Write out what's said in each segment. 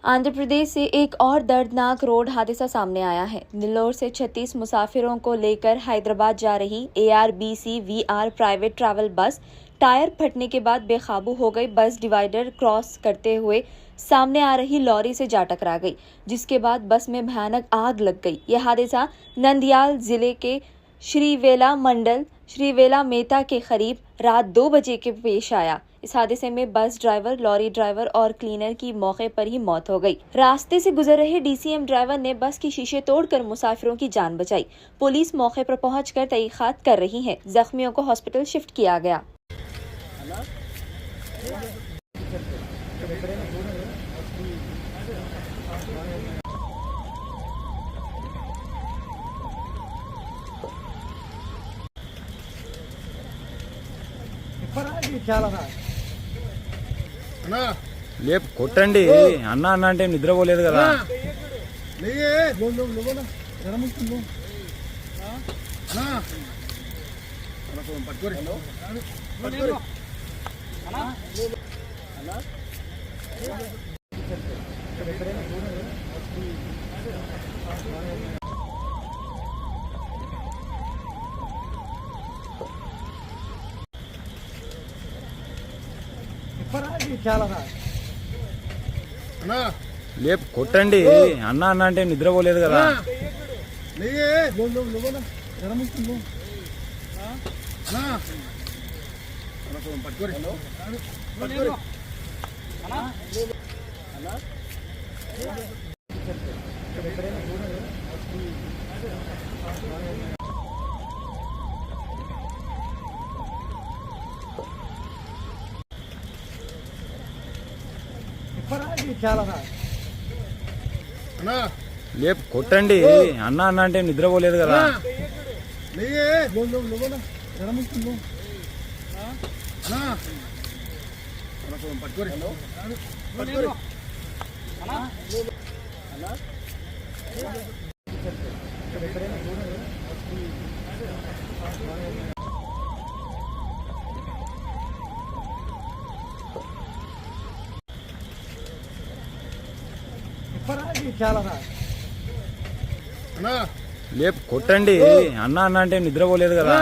आंध्र प्रदेश से एक और दर्दनाक रोड हादसा सामने आया है। नेल्लोर से 36 मुसाफिरों को लेकर हैदराबाद जा रही ARBC-VR private travel bus tyre फटने के बाद बेकाबू हो गई। बस डिवाइडर क्रॉस करते हुए सामने आ रही लॉरी से जा टकरा गई, जिसके बाद बस में भयानक आग लग गई। यह हादसा नंदयाल जिले के श्रीवेला मंडल श्रीवेला मेहता के करीब रात 2 बजे के पेश आया। इस हादसे में बस ड्राइवर, लॉरी ड्राइवर और क्लीनर की मौके पर ही मौत हो गई। रास्ते से गुजर रहे DCM ड्राइवर ने बस की शीशे तोड़कर मुसाफिरों की जान बचाई। पुलिस मौके पर पहुंचकर तहकीकात कर रही है। जख्मियों को हॉस्पिटल शिफ्ट किया गया। లేపు కొట్టండి అన్న అన్న అంటే నిద్రపోలేదు కదా. లేపు కొట్టండి అన్న అన్న అంటే నిద్రపోలేదు కదా. లేపు కొట్టండి అన్న అన్న అంటే నిద్రపోలేదు కదా. లేపు కొట్టండి అన్న అన్న అంటే నిద్రపోలేదు కదా.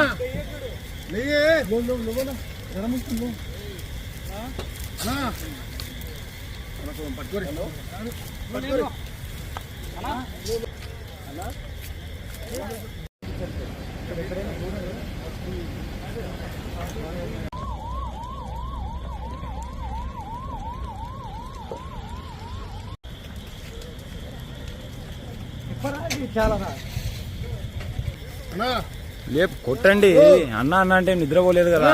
లేపు కొట్టండి అన్న అన్న అంటే నిద్రపోలేదు కదా.